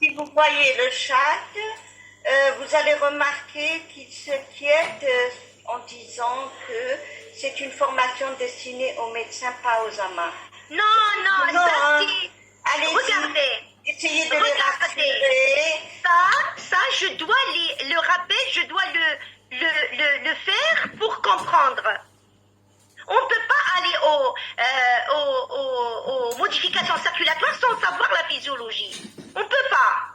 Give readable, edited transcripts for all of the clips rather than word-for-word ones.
si vous voyez le chat, vous allez remarquer qu'il s'inquiète en disant que c'est une formation destinée aux médecins, pas aux amas. Non, non, ça c'est... Allez-y, Regardez, essayez de les rassurer. ça, je dois le rappel, je dois le faire pour comprendre. On ne peut pas aller aux modifications circulatoires sans savoir la physiologie. On ne peut pas.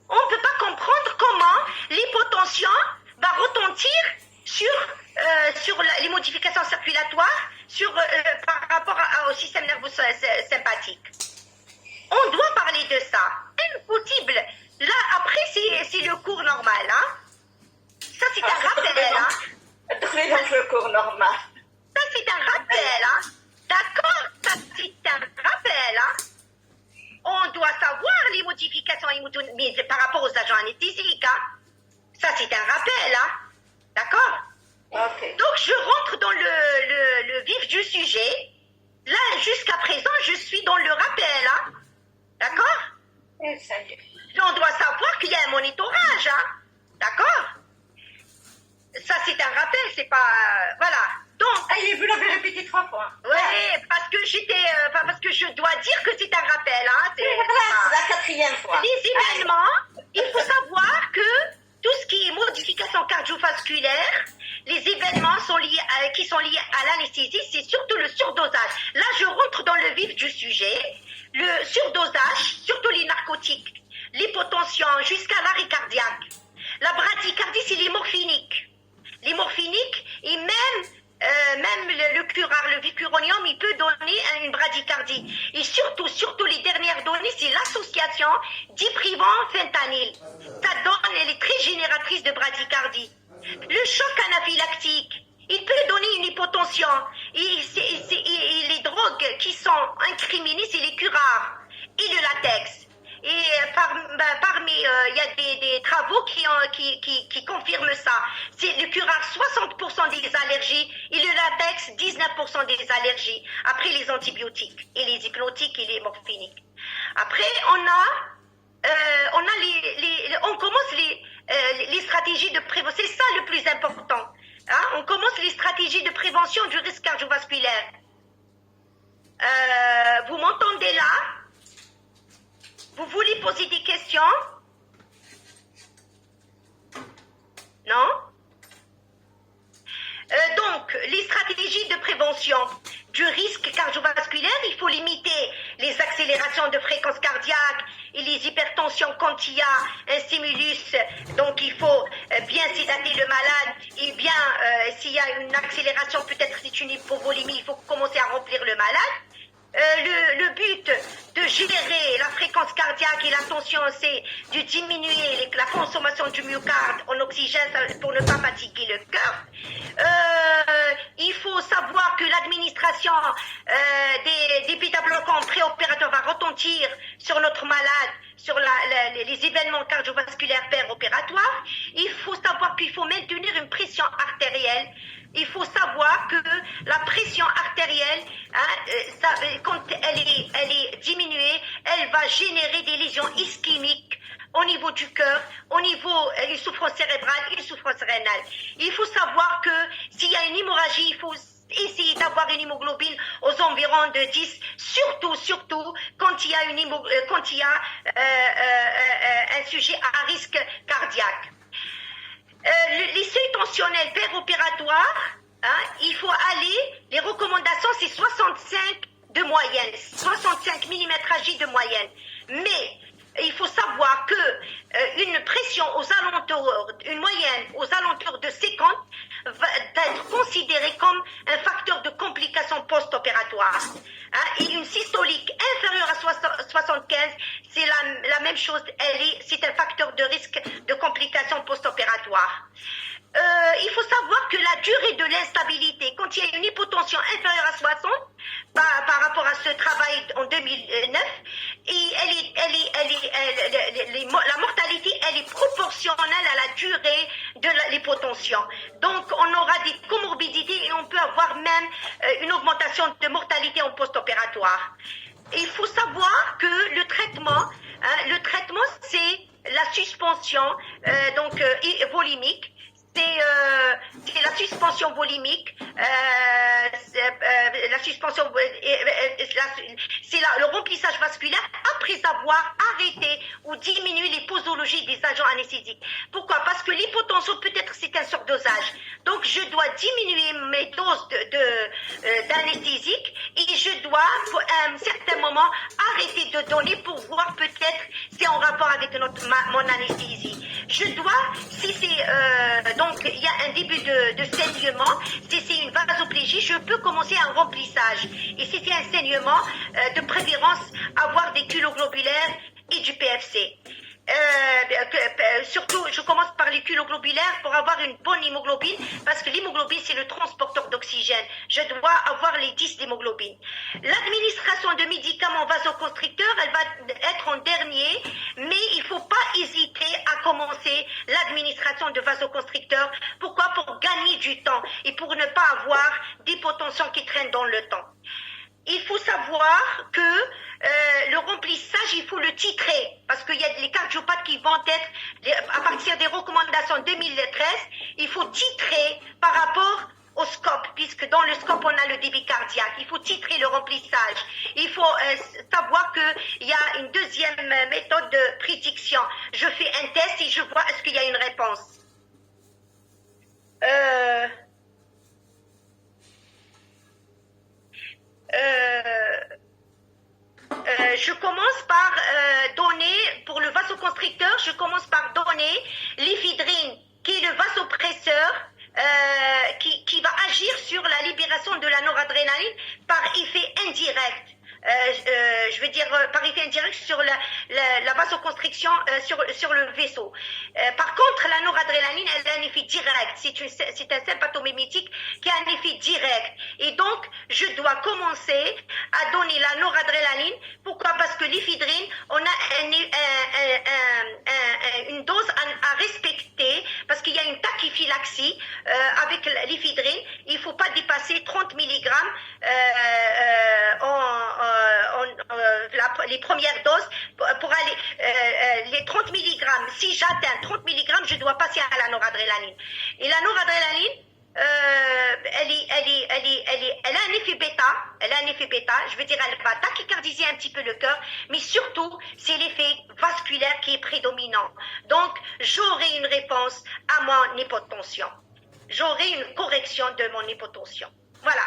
On ne peut pas comprendre comment l'hypotension va retentir sur les modifications circulatoires par rapport au système nerveux sympathique. On doit parler de ça. Impossible. Là, après, c'est le cours normal. Hein? Ça, c'est un rappel. Hein? Donnez donc le cours normal. Ça, c'est un rappel. Hein? D'accord? Ça, c'est un rappel. Hein? On doit savoir les modifications par rapport aux agents anesthésiques. Hein? Ça, c'est un rappel. Hein? D'accord? Okay. Donc, je rentre dans le vif du sujet. Là, jusqu'à présent, je suis dans le rappel. Hein? D'accord? Et ça y est. On doit savoir qu'il y a un monitorage. Hein? D'accord? Ça, c'est un rappel, c'est pas... voilà. Donc... Allez, vous l'avez répété 3 fois. Oui, parce que je dois dire que c'est un rappel. Hein? C'est la 4e fois. Les événements, il faut savoir que tout ce qui est modification cardiovasculaire, les événements qui sont liés à l'anesthésie, c'est surtout le surdosage. Là, je rentre dans le vif du sujet. Le surdosage, surtout les narcotiques, l'hypotension jusqu'à l'arrêt cardiaque. La bradycardie, c'est les morphiniques. Les morphiniques et même le curare, le vicuronium, il peut donner une bradycardie. Et surtout les dernières données, c'est l'association diprivan-fentanyl. Elle est très génératrice de bradycardie. Le choc anaphylactique, il peut donner une hypotension. Et les drogues qui sont incriminées, c'est les curares et le latex. Et parmi, il y a des travaux qui confirment ça. C'est le curare 60% des allergies et le latex 19% des allergies. Après les antibiotiques et les hypnotiques et les morphiniques. Après, on commence les stratégies de prévention. C'est ça le plus important. Hein? On commence les stratégies de prévention du risque cardiovasculaire. Vous m'entendez là? Vous voulez poser des questions? Non? Donc, les stratégies de prévention du risque cardiovasculaire, il faut limiter les accélérations de fréquence cardiaque et les hypertensions quand il y a un stimulus. Donc, il faut bien sédater le malade et bien, s'il y a une accélération, peut-être c'est une hypovolémie, il faut commencer à remplir le malade. Le but de gérer la fréquence cardiaque et la tension, c'est de diminuer la consommation du myocarde en oxygène pour ne pas fatiguer le cœur. Il faut savoir que l'administration des bêta-bloquants préopératoires va retentir sur notre malade, sur les événements cardiovasculaires péropératoires. Il faut savoir qu'il faut maintenir une pression artérielle. Il faut savoir que la pression artérielle, quand elle est diminuée, elle va générer des lésions ischémiques au niveau du cœur, au niveau des souffrances cérébrales et des souffrances rénales. Il faut savoir que s'il y a une hémorragie, il faut essayer d'avoir une hémoglobine aux environs de 10, surtout quand il y a un sujet à risque cardiaque. Les seuils tensionnels péropératoires, il faut les recommandations c'est 65 de moyenne, 65 mmHg de moyenne. Mais il faut savoir que une pression une moyenne aux alentours de 50 va être considérée comme un facteur de complication post-opératoire. Et une systolique inférieure à 75, c'est la même chose, c'est un facteur de risque de complication post-opératoire. Il faut savoir que la durée de l'instabilité, quand il y a une hypotension inférieure à 60, par rapport à ce travail en 2009, et la mortalité, elle est proportionnelle à la durée de l'hypotension. Donc, on aura des comorbidités et on peut avoir même une augmentation de mortalité en post-opératoire. Il faut savoir que le traitement, c'est suspension volimique. C'est la suspension volimique, la suspension, c'est le remplissage vasculaire après avoir arrêté ou diminué les posologies des agents anesthésiques. Pourquoi? Parce que l'hypotension, peut-être c'est un surdosage. Donc je dois diminuer mes doses d'anesthésique et je dois, à un certain moment, arrêter de donner pour voir peut-être si c'est en rapport avec mon anesthésie. Je dois, si c'est donc il y a un début de saignement, si c'est une vasoplégie, je peux commencer un remplissage. Et si c'est un saignement, de préférence avoir des culoglobulaires et du PFC. Surtout, je commence par les culoglobulaires pour avoir une bonne hémoglobine, parce que l'hémoglobine, c'est le transporteur d'oxygène. Je dois avoir les 10 d'hémoglobine. L'administration de médicaments vasoconstricteurs, elle va être en dernier, mais il ne faut pas hésiter à commencer l'administration de vasoconstricteurs. Pourquoi? Pour gagner du temps et pour ne pas avoir d'hypotension qui traîne dans le temps. Il faut savoir que le remplissage, il faut le titrer, parce qu'il y a les cardiopathes qui vont être, à partir des recommandations 2013, il faut titrer par rapport au scope, puisque dans le scope, on a le débit cardiaque. Il faut titrer le remplissage. Il faut savoir qu'il y a une deuxième méthode de prédiction. Je fais un test et je vois est-ce qu'il y a une réponse. Je commence par donner, pour le vasoconstricteur, je commence par donner l'ephedrine, qui est le vasopresseur, qui va agir sur la libération de la noradrénaline par effet indirect. Je veux dire par effet indirect sur la vasoconstriction sur le vaisseau. Par contre, la noradrénaline, elle a un effet direct. C'est un sympathomimétique qui a un effet direct. Et donc, je dois commencer à donner la noradrénaline. Pourquoi? Parce que l'ephedrine, on a une dose à respecter, parce qu'il y a une tachyphylaxie avec l'ephedrine. Il ne faut pas dépasser 30 mg les premières doses pour aller les 30 mg. Si j'atteins 30 mg, je dois passer à la noradrénaline. Et la noradrénaline, elle a un effet bêta. Elle a un effet bêta. Je veux dire, elle va tachycardiser un petit peu le cœur, mais surtout, c'est l'effet vasculaire qui est prédominant. Donc, j'aurai une réponse à mon hypotension. J'aurai une correction de mon hypotension. Voilà.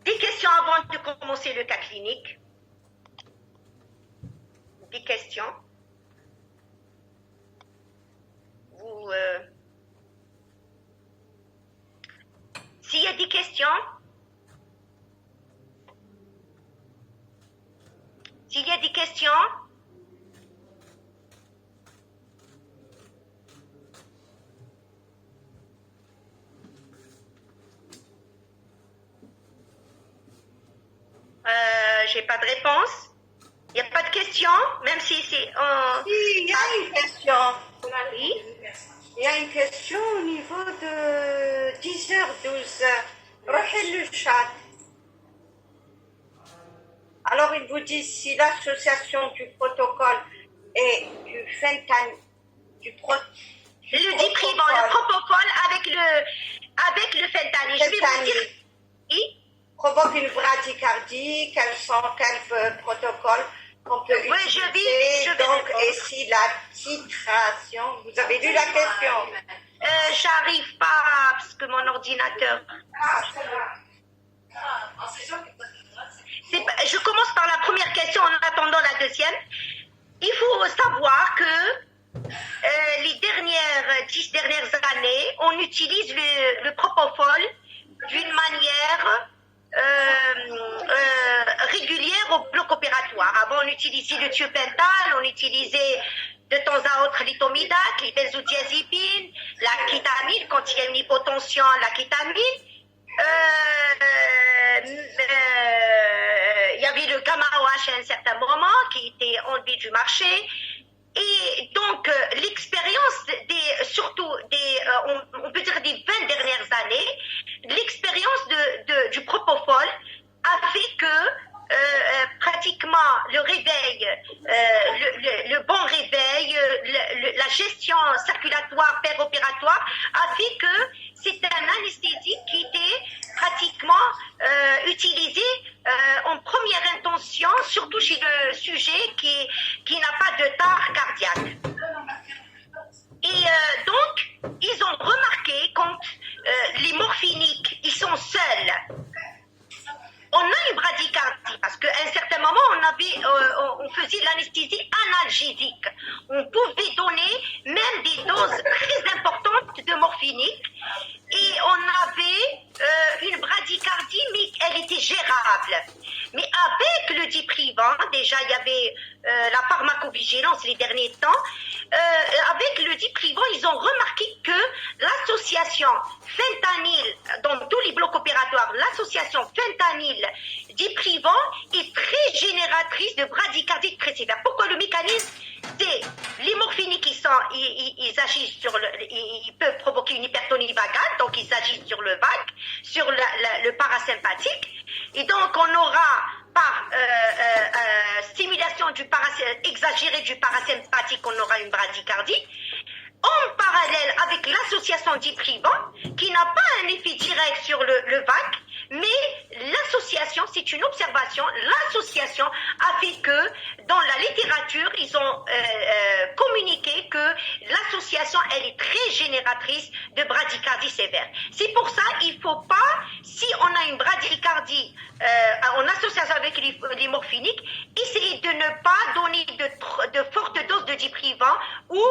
Des questions avant de commencer le cas clinique? Des questions? S'il y a des questions? S'il y a des questions? J'ai pas de réponse. Il n'y a pas de question, même si c'est... Si, il y a une question. Oui. Il y a une question au niveau de 10h12. Rohel le chat. Alors, ils vous disent si l'association du protocole et du fentanyl, le diprimant, le propofol avec le fentanyl. Je vais vous dire... Oui. Provoque une bradycardie, quel protocole qu'on peut utiliser. Je vais donc, et si la titration, vous avez lu la question? J'arrive pas parce que mon ordinateur. Je commence par la première question en attendant la deuxième. Il faut savoir que les 10 dernières années, on utilise le propofol d'une manière régulière au bloc opératoire. Avant, on utilisait le thiopental, on utilisait de temps à autre l'étomidate, les benzodiazépines, la kétamine, quand il y a une hypotension, la kétamine. Il y avait le gamma-OH à un certain moment qui était enlevé du marché. Et donc, l'expérience on peut dire des 20 dernières années, l'expérience du propofol a fait pratiquement le réveil, le bon réveil, la gestion circulatoire péropératoire a fait que c'est un anesthésique qui était pratiquement utilisé en première intention, surtout chez le sujet qui n'a pas de tare cardiaque. Et donc, ils ont remarqué quand les morphiniques, ils sont seuls. On a une bradycardie parce qu'à un certain moment, on faisait l'anesthésie analgésique. On pouvait donner même des doses très importantes de morphinique et on avait une bradycardie, mais elle était gérable. Mais avec le diprivant, déjà il y avait la pharmacovigilance les derniers temps, avec le diprivant, ils ont remarqué que l'association fentanyl, dans tous les blocs opératoires, l'association fentanyl-diprivant est très génératrice de bradycardie très sévère. Pourquoi le mécanisme? C'est les morphiniques, ils agissent sur ils peuvent provoquer une hypertonie vagale, donc ils agissent sur le vague, sur le parasympathique, et donc on aura par stimulation exagérée du parasympathique, on aura une bradycardie. En parallèle avec l'association diprivant, qui n'a pas un effet direct sur le vague, mais l'association, c'est une observation, l'association a fait que dans la littérature, ils ont communiqué que l'association, elle est très génératrice de bradycardie sévère. C'est pour ça il ne faut pas, si on a une bradycardie en association avec les morphiniques, essayer de ne pas donner de fortes doses de diprivant ou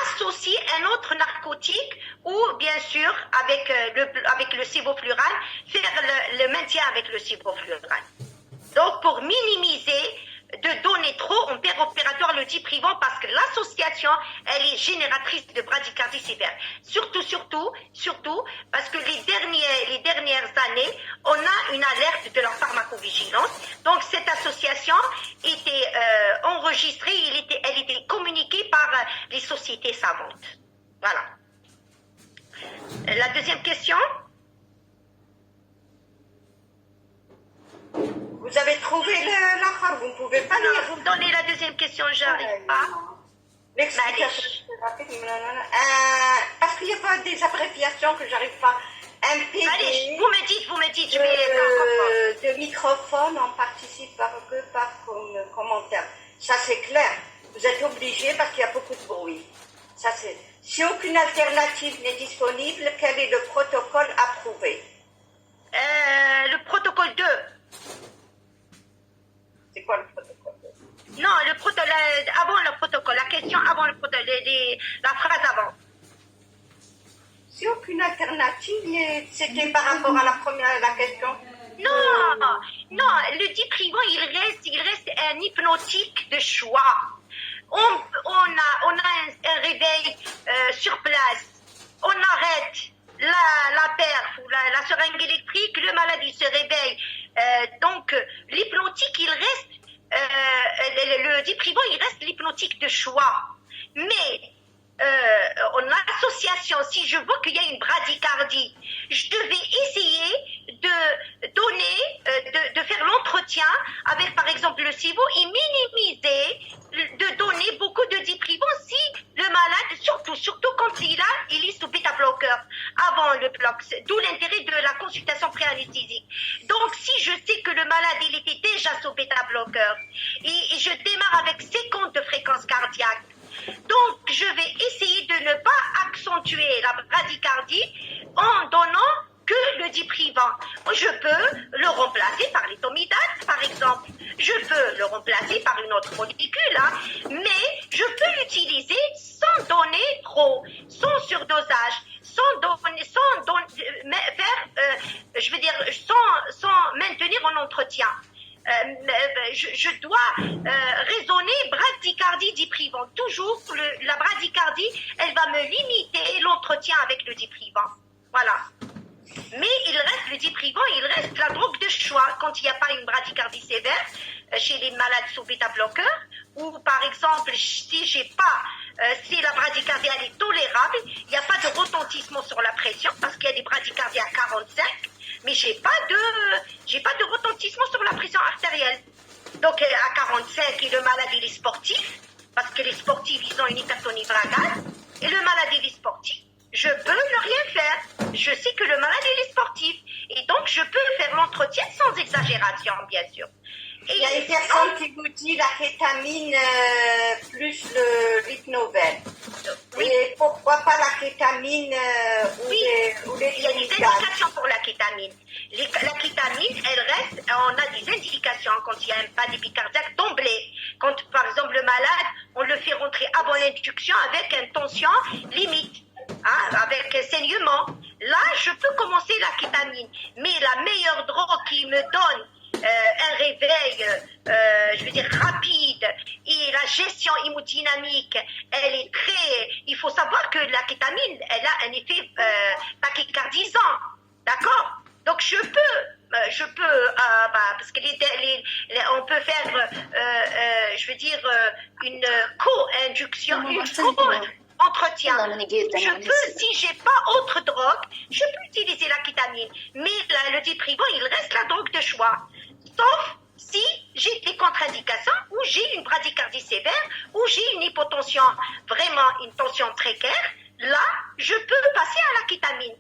associer un autre narcotique ou bien sûr avec le sévoflurane, faire le maintien avec le sévoflurane. Donc pour minimiser de donner trop en péropératoire le diprivant parce que l'association, elle est génératrice de bradycardie sévère. Surtout, parce que les dernières années, on a une alerte de la pharmacovigilance. Donc cette association était enregistrée, elle était communiquée par les sociétés savantes. Voilà. La deuxième question? Vous avez trouvé l'affaire, vous ne pouvez pas Non, lire. vous me donnez la deuxième question, j'arrive pas. L'explication est rapide. Parce qu'il n'y a pas des abréviations que j'arrive pas. MPD. Allez, vous me dites, je vais de microphone, on participe que par commentaire. Ça c'est clair. Vous êtes obligé parce qu'il y a beaucoup de bruit. Ça c'est. Si aucune alternative n'est disponible, quel est le protocole approuvé? Le protocole 2. C'est quoi le protocole 2? Non, avant le protocole, la question avant le protocole, la phrase avant. Si aucune alternative, c'était par rapport à la question. Non, le diprivant, il reste un hypnotique de choix. On a un réveil sur place. On arrête la perf ou la seringue électrique, le malade il se réveille. Donc l'hypnotique, il reste, le diprivant, il reste l'hypnotique de choix. Mais en association, si je vois qu'il y a une bradycardie, je devais essayer de donner, de faire l'entretien avec par exemple le SIVO et minimiser, de donner beaucoup de diprivant si le malade, surtout quand il est sous bêta-bloqueur avant le bloc, d'où l'intérêt de la consultation pré-anesthésique. Donc si je sais que le malade il était déjà sous bêta-bloqueur et je démarre avec 50 de fréquence cardiaque, donc je vais essayer de ne pas accentuer la bradycardie en donnant que le diprivant. Je peux le remplacer par l'étomidate, par exemple. Je peux le remplacer par une autre molécule, hein, mais je peux l'utiliser sans donner trop, sans surdosage, sans maintenir en entretien. Je dois raisonner bradycardie diprivant. Toujours, la bradycardie, elle va me limiter l'entretien avec le diprivant. Voilà. Mais il reste le diprivant, il reste la drogue de choix quand il n'y a pas une bradycardie sévère chez les malades sous bêta-bloqueur, ou par exemple si la bradycardie elle est tolérable, il n'y a pas de retentissement sur la pression parce qu'il y a des bradycardies à 45, mais j'ai pas de retentissement sur la pression artérielle. Donc à 45 et le malade il est sportif, parce que les sportifs ils ont une hypertonie bragale, et le malade il est sportif, je peux ne rien faire. Je sais que le malade il est sportif. Et donc je peux faire l'entretien sans exagération, bien sûr. Et il y a une personne qui vous dit la kétamine plus le l'hypnovel. Oui. Et pourquoi pas la kétamine ou Oui, les il y a des indications pour la kétamine. La kétamine, elle reste, on a des indications quand il y a un pas cardiaque d'emblée. Quand, par exemple, le malade, on le fait rentrer avant l'induction avec une tension limite, hein, avec un saignement. Là, je peux commencer la kétamine. Mais la meilleure drogue qui me donne un réveil, je veux dire, rapide, et la gestion hémodynamique, elle est très... Il faut savoir que la kétamine, elle a un effet tachycardisant, d'accord? Donc je peux, parce que on peut faire, je veux dire, une co-induction, une co-entretien. Je peux, si j'ai pas autre drogue, je peux utiliser la kétamine. Mais le diprivant, il reste la drogue de choix. Sauf si j'ai des contre-indications, ou j'ai une bradycardie sévère, ou j'ai une hypotension, vraiment une tension précaire, là, je peux passer à la kétamine.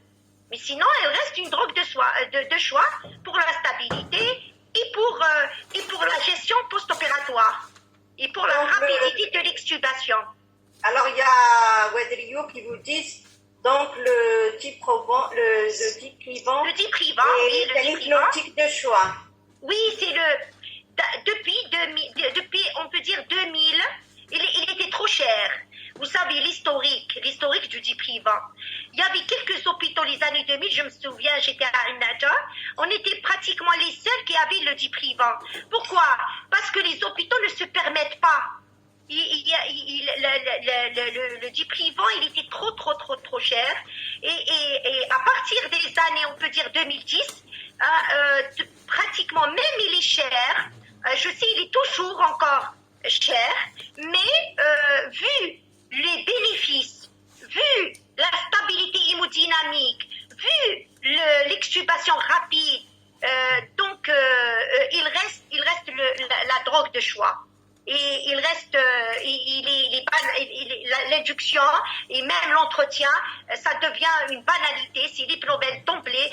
Mais sinon, elle reste une drogue de choix pour la stabilité et pour la gestion post-opératoire et pour la rapidité de l'extubation. Alors, il y a Wedrio qui vous dit donc le diprivant Le diprivant, oui, est un hypnotique de choix. Oui, c'est depuis, on peut dire 2000, il était trop cher. Vous savez, l'historique du diprivant. Il y avait quelques hôpitaux les années 2000, je me souviens, j'étais à Naja, on était pratiquement les seuls qui avaient le diprivant. Pourquoi? Parce que les hôpitaux ne se permettent pas. Le diprivant, il était trop cher. Et à partir des années, on peut dire 2010, pratiquement, même il est cher. Je sais, il est toujours encore cher, mais vu les bénéfices, vu la stabilité hémodynamique, vu l'extubation rapide, donc il reste la drogue de choix. Et il reste, l'induction et même l'entretien, ça devient une banalité. C'est l'hypnovel d'emblée.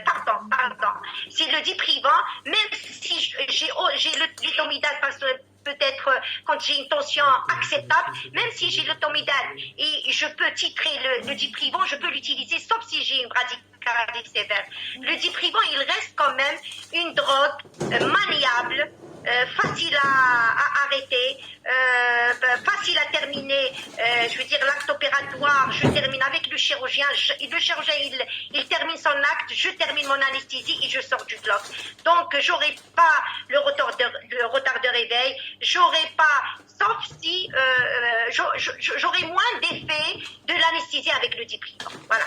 Pardon. C'est le diprivant. Même si j'ai l'étomidate, parce que peut-être quand j'ai une tension acceptable, même si j'ai l'étomidate et je peux titrer le diprivant, je peux l'utiliser, sauf si j'ai une bradycardie sévère. Le diprivant, il reste quand même une drogue maniable, facile à arrêter, facile à terminer, je veux dire l'acte opératoire, je termine avec le chirurgien, il termine son acte, je termine mon anesthésie et je sors du bloc. Donc j'aurai pas le retard de réveil, j'aurai pas, sauf si j'aurai moins d'effet de l'anesthésie avec le diprivant. Voilà.